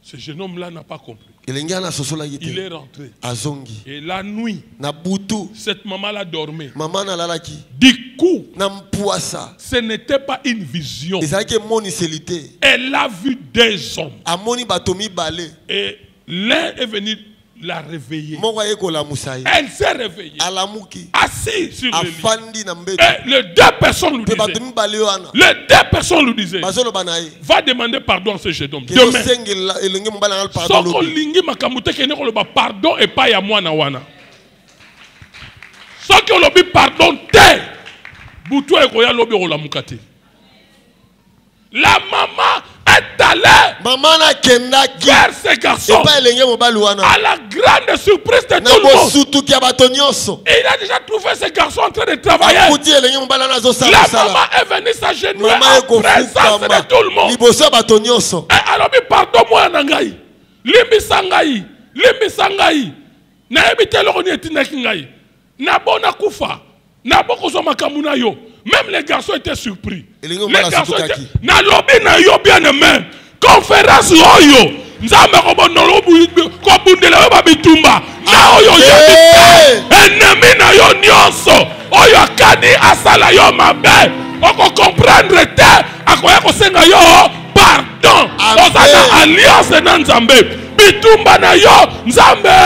Ce jeune homme là n'a pas compris. Il est rentré. Et la nuit, cette maman-là dormait. Du coup, ce n'était pas une vision. Elle a vu des hommes. Et l'un est venu la réveiller. Elle s'est réveillée. Assise sur le lit. Et les deux personnes lui disaient, va demander pardon à ce jeune homme. Demain, pardon et pas à moi na wana. Sans que l'on pardon te, boutou et koya lobi rola mukate. La maman est allée vers ces garçons à la grande surprise de tout le monde. Et il a déjà trouvé ces garçons en train de travailler. La maman est venue s'agenouiller en présence de tout le monde. Et alors, pardon-moi, Nangaï. Limbi sangai. Na ebite loko ni etinaki ngai. Na bona kufa. Na boko so makamuna yo. Même les garçons étaient surpris. Les garçons étaient... Na lobi na yo bien aimé. Conférence oyo. Nzamba ko nolobu ko bundela yo babitumba. Na oyo yo. Ennemi na yo nyonso. Oyo kadi asala yo mabe. Oko comprendre te. Akoya ko senga yo. pardon. Ozana alliance na Nzambe. Bitumba na yo Nzambe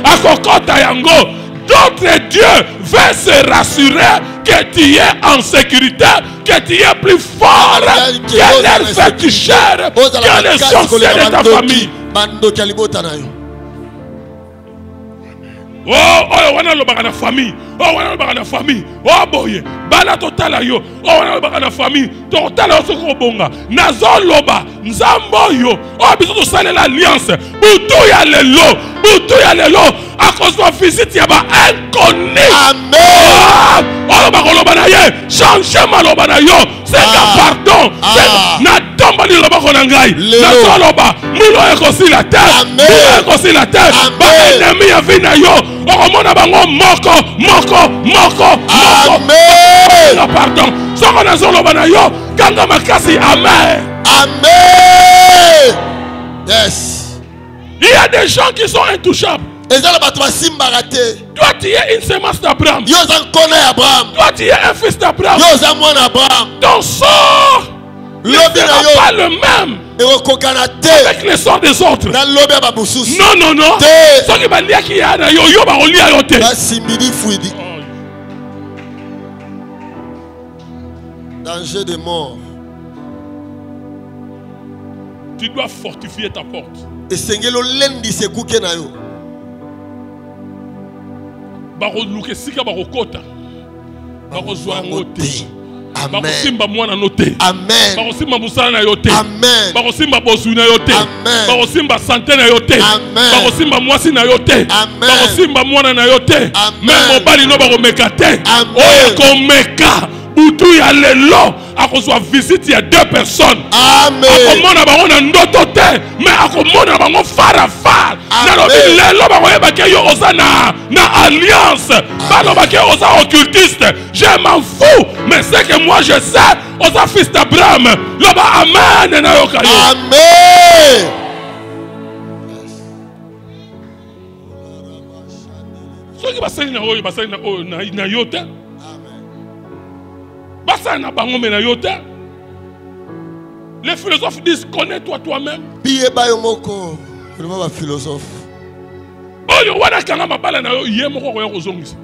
akokota yango. D'autres dieux veulent se rassurer que tu es en sécurité, que tu es plus fort, que leur féticheur, que les sorciers de ta famille. Oh, wana lobaka na famille. Oh, wana lobaka na famille. Oh boye, bala totala yo. Oh, wana lobaka na famille. Totala yo soko bonga. Nazo loba, nzambo yo. Oh, biso to salela alliance. Butu ya lelo, butu ya lelo. A cause de visite ya ba inconnu. Amen. Oh, lobaka loba na ye. Change maloba na yo. C'est un pardon. Na tomba li loba kona ngai. Nazo loba, mulo ekosi la terre. Mulo ekosi la terre. Ba ennemi ya vina yo. Okomona bango moko. Amen. Pardon. Soko na zolo bana yo kanga makasi. Amen. Amen. Yes. Il y a des gens qui sont intouchables. Toi tu es une semence d'Abraham. Toi tu es un fils d'Abraham. Ton sort ne sera pas le même avec le sort des autres. Non. Ce qui va dire qu'il y a danger de mort. Tu dois fortifier ta porte. Barouluke sika barokota. Barozwa ngote. Barosimba mwana note. Amen. Barosimba musala na yote. Amen. Barosimba bosu na yote. Amen. Barosimba santé na yote. Amen. Barosimba mwasi na yote. Amen. Barosimba mwana na yote. Amen. Même mobali no baromeka te. Amen. Oya komeka. Butu ya lelo akozwa visite ya 2 personnes. Amen. Akomona bango na ndoto te, mais akomona bango farafar. Nalobi lelo bango yebake yo oza na alliance. Balobake oza occultiste. Je m'en fous, mais c'est que moi je sais oza fils d'Abraham. Loba amen na yoka yo. Amen. Soki basali na oyo basali na oyo na yote. Les philosophes disent connais-toi toi-même. Philosophe. Oh, yo wana kanga mabala na yo yemo ko yo kozongisa.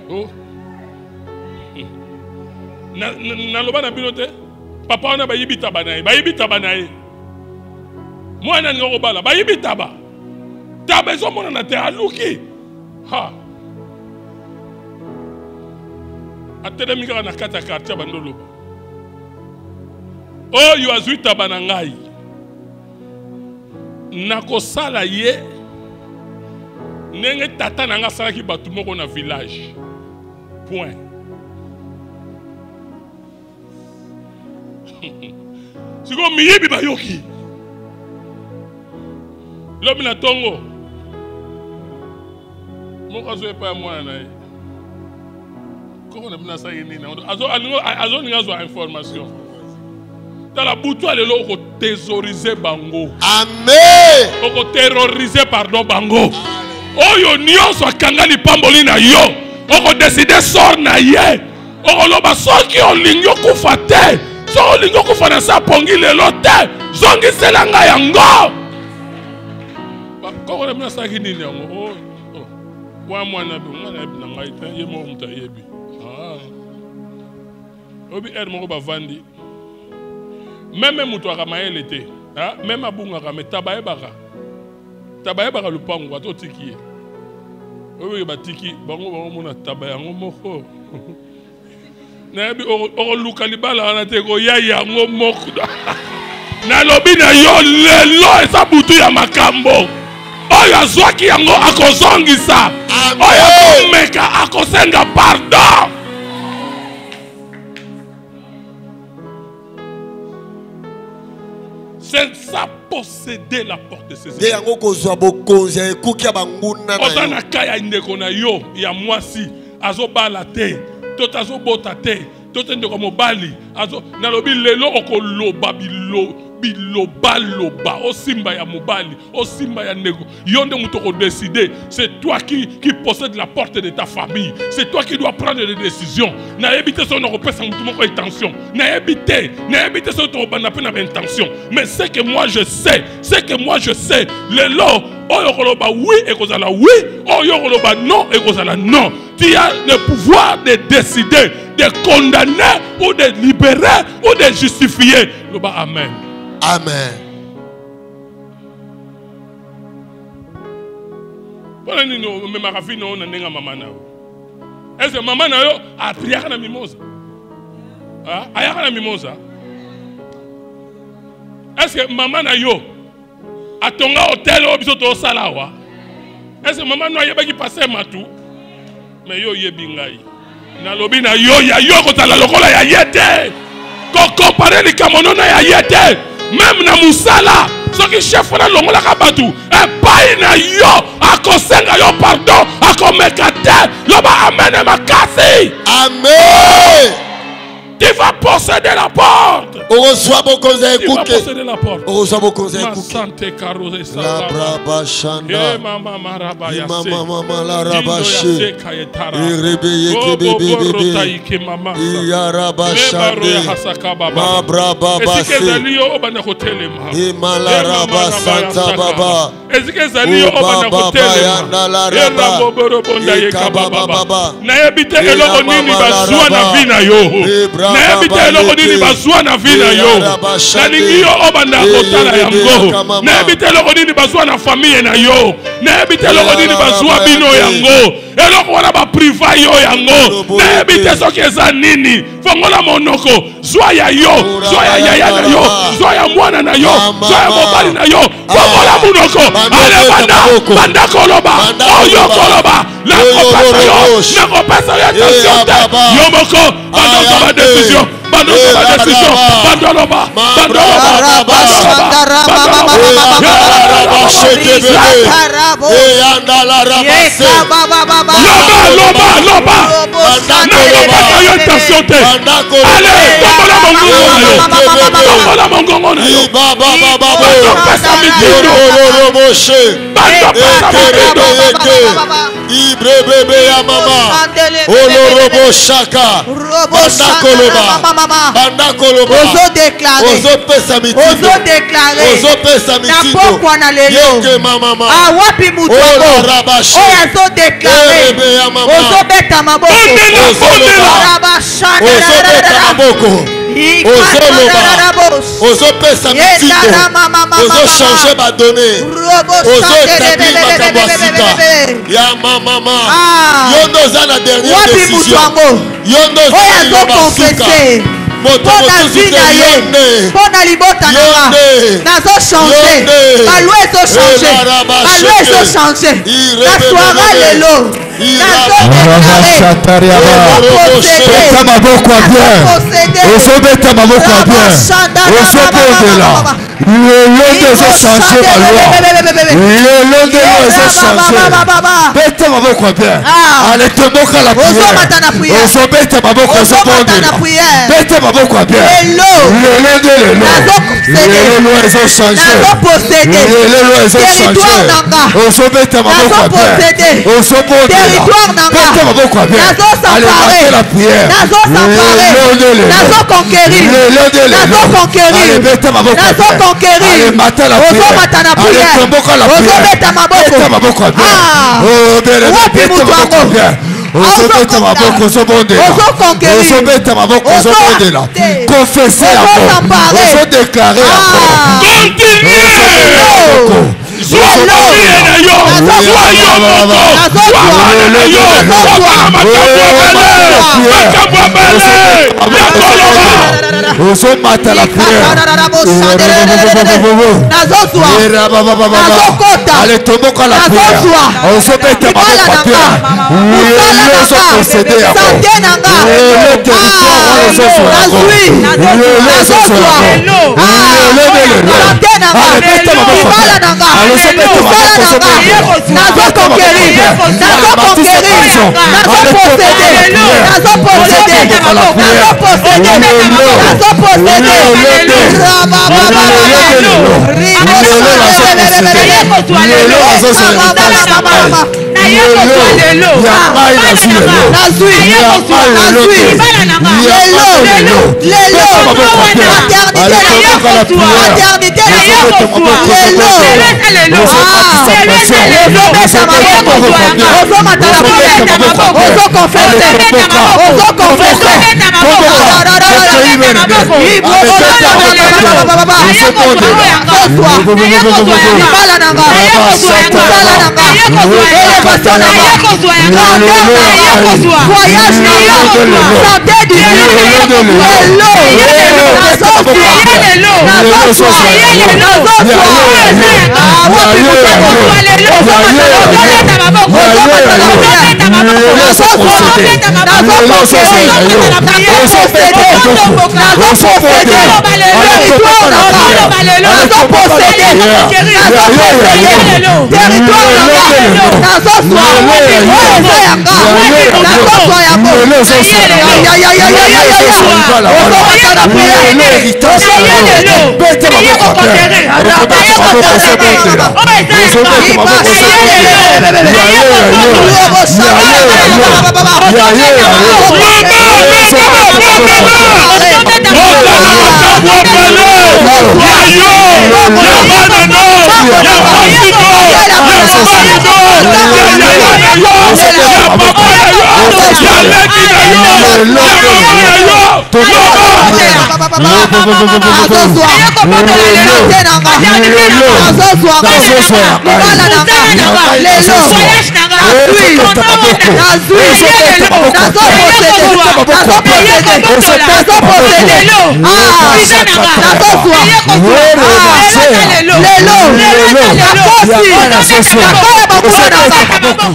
Oh. Na loba na binote. Papa wana ba yibita banaye. Ba yibita banaye. Mwana ngoko bala ba yibita ba. Taba zo mona na te aluki. Ha. Atelemi kaka na kati ya quartier bandolo. Oh yo azwi taba na ngai. Nakosala ye ndenge tata na nga salaki bato moko na village. Point. Siko miyibi bayoki. Lobi na tongo. Moko azwe pa mwana na ye. Comment on a ça yéni na azo ninga zo information. Dans la boutou alelo ko thésauriser bango. Amen. Ko terroriser pardon bango. Oyo nyonso akangani pamboli na yo. Oko décider sort na ye. Oko loba soki olingo kufa te. So olingo kufa na sa pongi lelo te. Zongi selanga yango. Ba ko na ça yéni yango. Wa mwana bi ngana bi na ngai te ye mo mta yebi. Obi er moko bavandi même mutu akamayele te même abungaka me tabaye baka lupango bato tiki obi batiki bango mona tabaya ngo moko na bi o luka libala wana te ko ya yango moko na lobi na yo lelo esa butu ya makambo oyo azwaki yango akozongisa oyo komeka akosenga pardon. C'est ça posséder la porte de ses ennemis. Ozana kaya indeko na yo ya mwasi azobala te to azobota te to ndeko mobali azo nalobi lelo okoloba biloba loba osimba ya mobali osimba ya ndeko yonde mutoko décider. C'est toi qui possède la porte de ta famille. C'est toi qui dois prendre les décisions. Na éviter son repère mutu moko intention. Na éviter son tobana pe na intention. Mais c'est que moi je sais, le lot oyokoloba oui et kozala oui, oyokoloba non et kozala non. Tu as le pouvoir de décider, de condamner ou de libérer ou de justifier. Loba amen. Amen. Voilà ni no me marafi no na nenga mama na. Est-ce que maman na yo a prié na mimosa? Ah, ayaka na mimosa. Est-ce que maman na yo a tonga hôtel au biso to sala wa? Est-ce que maman no yeba ki passer matou? Mais yo yebi ngai. Na lobi na yo ya yo ko tala lokola ya yete. Ko comparer li kamono na ya yete. Même na musala, ce qui chef na longola ka batu, e pai na yo akosenga yo pardon, akomekate, loba amene makasi. Amen. Tu vas posséder la porte. On reçoit vos conseils. Tu vas posséder la porte. On reçoit vos conseils. Ma santé carrosée ça. La braba chanda. Mama maraba ya se. Mama la rabache. Rebeye ke mama. Ya rabashande. Ma braba base. Ezali yo obana hotelema. Imala raba santa baba. Ezali yo obana hotelema. Era boboro bonda ye baba. Na ebite eloko nini bazwa na vina yo. Na ebite eloko nini bazwa na vina yo. Na ningi yo obanda kotala yango. Na ebite eloko nini bazwa na famille na yo. Na ebite eloko nini bazwa bino yango. Eloko wana ba priva yo yango. Na ebite soki eza nini. Fongola monoko. Zwa ya yo. Zwa ya yaya na yo. Zwa ya mwana na yo. Zwa ya mobali na yo. Fongola monoko. Ale banda. Banda koloba. Oyo koloba. La kopesa yo. Na kopesa yo. Attention te. Yo moko. Banda ba décision. Banda ba décision. Banda loba. Banda loba. Awapi mutu oya zo déclarer ozo beta maboko ozo pesa mitiko ozo changer ba données ozo établir makambo sika ya mama yondo za na dernière décision yondo za na confesser Pona vina ye, pona libota nanga, nazo changer, balou ezo changer, balou ezo changer, naswara lelo, nazo déclarer, beta maboko a bien, ozo beta maboko a bien, ozo bondela, lelo ezo changer la loi, lelo ezo changer, beta maboko a bien, allez tomboka la prière, ozo beta maboko ozo bondela, beta maboko a bien, lelo ezo changer, lelo ezo changer, ozo beta maboko a bien, ozo bondela, beta maboko a bien, allez marquer la prière, nazo conquérir, allez beta maboko a bien, allez mater la prière, allez tomboka la prière, beta maboko a bien, oh beta maboko a bien. Ozobeta maboko ozobondela, ozobeta maboko ozobondela, confesser encore, ozodéclarer encore, continuez. Ozomata la prière. Allez tomboka la prière. Ozobeta maboko a bien.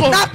Lelo